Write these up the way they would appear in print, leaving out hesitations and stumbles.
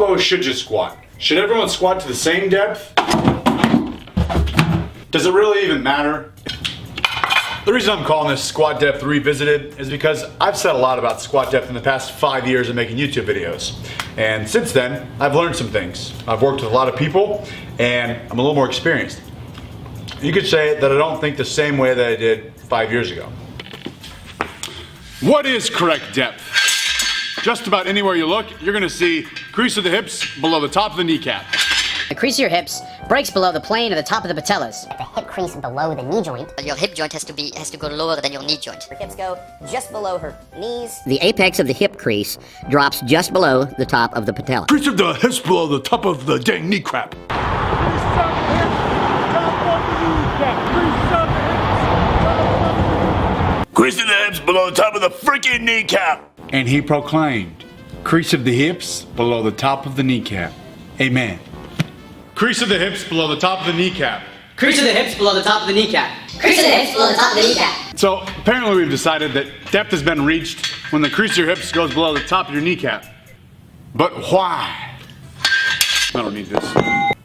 low should you squat? Should everyone squat to the same depth? Does it really even matter? The reason I'm calling this Squat Depth Revisited is because I've said a lot about squat depth in the past 5 years of making YouTube videos. And since then, I've learned some things. I've worked with a lot of people, and I'm a little more experienced. You could say that I don't think the same way that I did 5 years ago. What is correct depth? Just about anywhere you look, you're gonna see crease of the hips below the top of the kneecap. The crease of your hips breaks below the plane of the top of the patellas. At the hip crease below the knee joint. Your hip joint has to go lower than your knee joint. Her hips go just below her knees. The apex of the hip crease drops just below the top of the patella. Crease of the hips below the top of the dang knee crap. Crease of the hips below the top of the freaking kneecap. And he proclaimed, crease of the hips below the top of the kneecap. Amen. Crease of the hips below the top of the kneecap. Crease of the hips below the top of the kneecap. Crease of the hips below the top of the kneecap. So apparently we've decided that depth has been reached when the crease of your hips goes below the top of your kneecap. But why? I don't need this.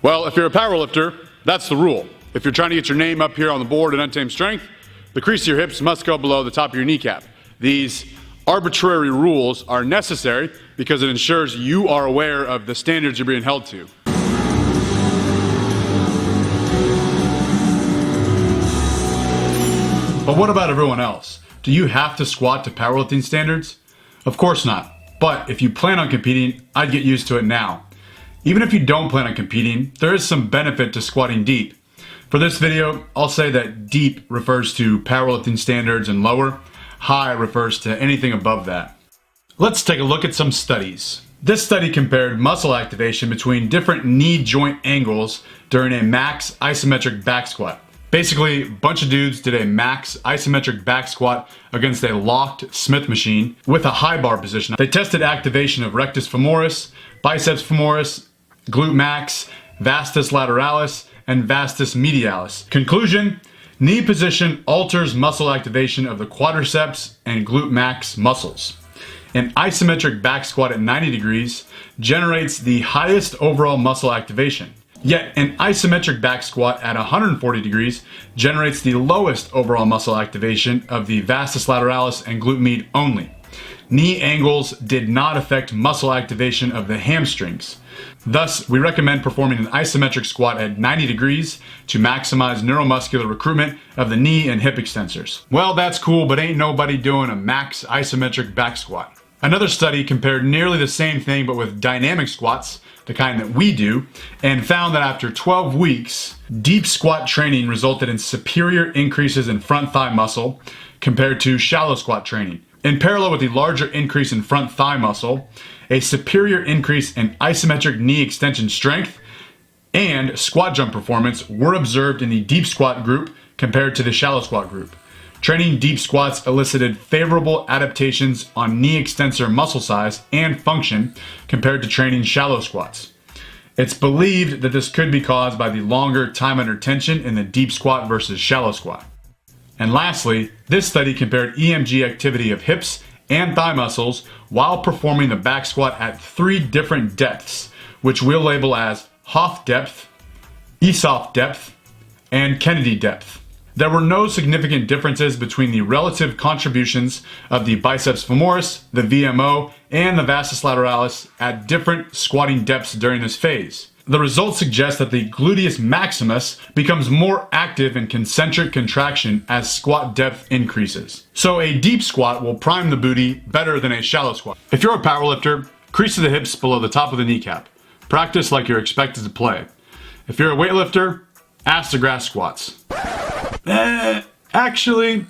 Well, if you're a powerlifter, that's the rule. If you're trying to get your name up here on the board in Untamed Strength, the crease of your hips must go below the top of your kneecap. These arbitrary rules are necessary because it ensures you are aware of the standards you're being held to. But what about everyone else? Do you have to squat to powerlifting standards? Of course not. But if you plan on competing, I'd get used to it now. Even if you don't plan on competing, there is some benefit to squatting deep. For this video, I'll say that deep refers to powerlifting standards and lower. High refers to anything above that. Let's take a look at some studies. This study compared muscle activation between different knee joint angles during a max isometric back squat. Basically, a bunch of dudes did a max isometric back squat against a locked Smith machine with a high bar position. They tested activation of rectus femoris, biceps femoris, glute max, vastus lateralis, and vastus medialis. Conclusion, knee position alters muscle activation of the quadriceps and glute max muscles. An isometric back squat at 90 degrees generates the highest overall muscle activation. Yet an isometric back squat at 140 degrees generates the lowest overall muscle activation of the vastus lateralis and glute med only. Knee angles did not affect muscle activation of the hamstrings. Thus, we recommend performing an isometric squat at 90 degrees to maximize neuromuscular recruitment of the knee and hip extensors. Well, that's cool, but ain't nobody doing a max isometric back squat. Another study compared nearly the same thing but with dynamic squats, the kind that we do, and found that after 12 weeks, deep squat training resulted in superior increases in front thigh muscle compared to shallow squat training. In parallel with the larger increase in front thigh muscle, a superior increase in isometric knee extension strength and squat jump performance were observed in the deep squat group compared to the shallow squat group. Training deep squats elicited favorable adaptations on knee extensor muscle size and function compared to training shallow squats. It's believed that this could be caused by the longer time under tension in the deep squat versus shallow squat. And lastly, this study compared EMG activity of hips and thigh muscles while performing the back squat at 3 different depths, which we'll label as Hoff depth, Esoff depth, and Kennedy depth. There were no significant differences between the relative contributions of the biceps femoris, the VMO, and the vastus lateralis at different squatting depths during this phase. The results suggest that the gluteus maximus becomes more active in concentric contraction as squat depth increases. So a deep squat will prime the booty better than a shallow squat. If you're a powerlifter, crease of the hips below the top of the kneecap. Practice like you're expected to play. If you're a weightlifter, ass to grass squats. Actually,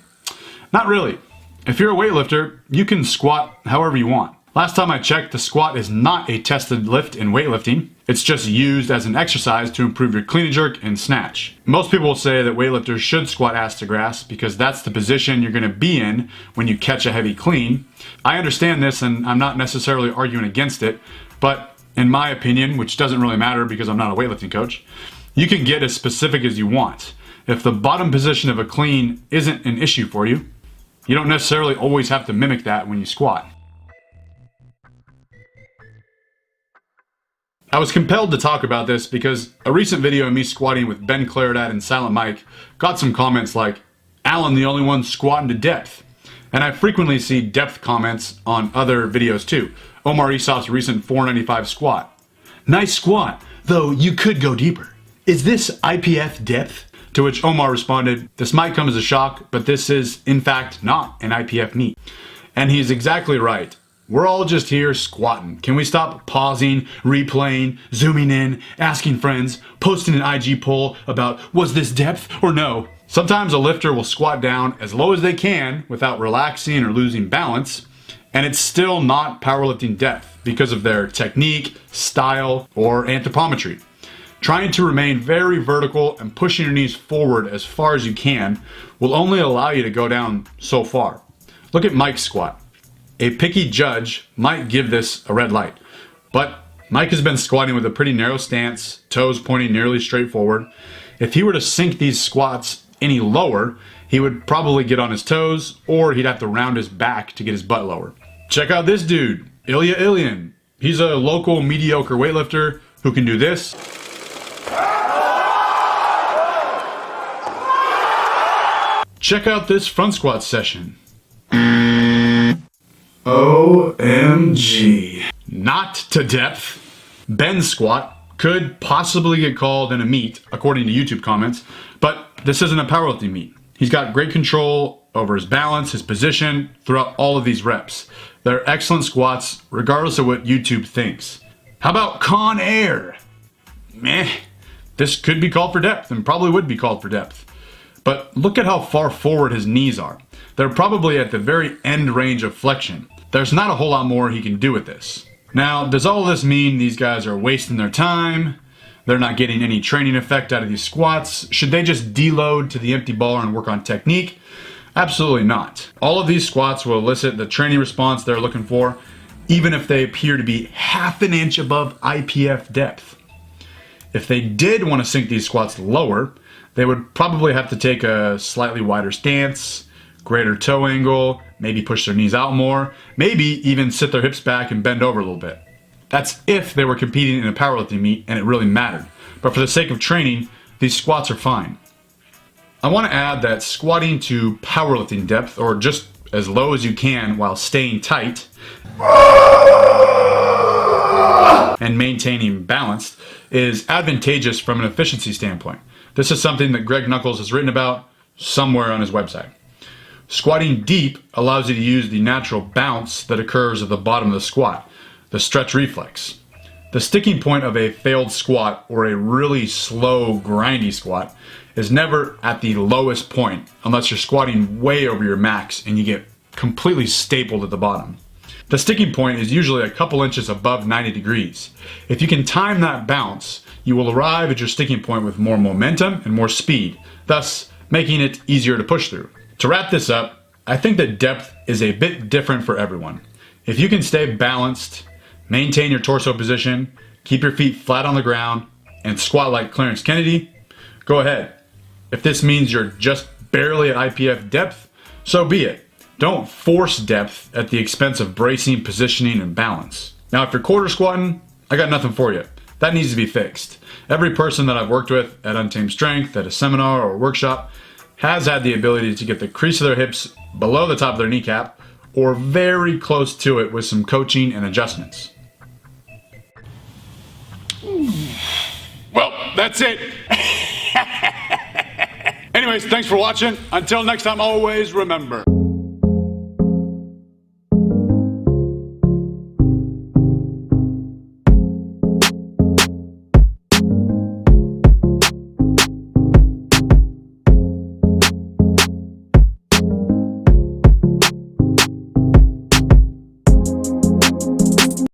not really. If you're a weightlifter, you can squat however you want. Last time I checked, the squat is not a tested lift in weightlifting. It's just used as an exercise to improve your clean and jerk and snatch. Most people will say that weightlifters should squat ass to grass because that's the position you're going to be in when you catch a heavy clean. I understand this and I'm not necessarily arguing against it, but in my opinion, which doesn't really matter because I'm not a weightlifting coach, you can get as specific as you want. If the bottom position of a clean isn't an issue for you, you don't necessarily always have to mimic that when you squat. I was compelled to talk about this because a recent video of me squatting with Ben Claridad and Silent Mike got some comments like, "Alan the only one squatting to depth." And I frequently see depth comments on other videos too. Omar Isof's recent 495 squat. "Nice squat, though you could go deeper. Is this IPF depth?" To which Omar responded, "This might come as a shock, but this is in fact not an IPF meet." And he's exactly right. We're all just here squatting. Can we stop pausing, replaying, zooming in, asking friends, posting an IG poll about was this depth or no? Sometimes a lifter will squat down as low as they can without relaxing or losing balance, and it's still not powerlifting depth because of their technique, style, or anthropometry. Trying to remain very vertical and pushing your knees forward as far as you can will only allow you to go down so far. Look at Mike's squat. A picky judge might give this a red light, but Mike has been squatting with a pretty narrow stance, toes pointing nearly straight forward. If he were to sink these squats any lower, he would probably get on his toes, or he'd have to round his back to get his butt lower. Check out this dude, Ilya Ilyin. He's a local mediocre weightlifter who can do this. Check out this front squat session. OMG. Not to depth. Ben's squat could possibly get called in a meet, according to YouTube comments, but this isn't a powerlifting meet. He's got great control over his balance, his position throughout all of these reps. They're excellent squats, regardless of what YouTube thinks. How about Con Air? Meh. This could be called for depth, and probably would be called for depth. But look at how far forward his knees are. They're probably at the very end range of flexion. There's not a whole lot more he can do with this. Now, does all this mean these guys are wasting their time? They're not getting any training effect out of these squats? Should they just deload to the empty bar and work on technique? Absolutely not. All of these squats will elicit the training response they're looking for, even if they appear to be half an inch above IPF depth. If they did want to sink these squats lower, they would probably have to take a slightly wider stance, greater toe angle, maybe push their knees out more, maybe even sit their hips back and bend over a little bit. That's if they were competing in a powerlifting meet and it really mattered. But for the sake of training, these squats are fine. I want to add that squatting to powerlifting depth, or just as low as you can while staying tight and maintaining balance, is advantageous from an efficiency standpoint. This is something that Greg Nuckols has written about somewhere on his website. Squatting deep allows you to use the natural bounce that occurs at the bottom of the squat, the stretch reflex. The sticking point of a failed squat or a really slow, grindy squat is never at the lowest point unless you're squatting way over your max and you get completely stapled at the bottom. The sticking point is usually a couple inches above 90 degrees. If you can time that bounce, you will arrive at your sticking point with more momentum and more speed, thus making it easier to push through. To wrap this up, I think that depth is a bit different for everyone. If you can stay balanced, maintain your torso position, keep your feet flat on the ground, and squat like Clarence Kennedy, go ahead. If this means you're just barely at IPF depth, so be it. Don't force depth at the expense of bracing, positioning, and balance. Now, if you're quarter squatting, I got nothing for you. That needs to be fixed. Every person that I've worked with at Untamed Strength, at a seminar or a workshop, has had the ability to get the crease of their hips below the top of their kneecap or very close to it with some coaching and adjustments. Well, that's it. Anyways, thanks for watching. Until next time, always remember.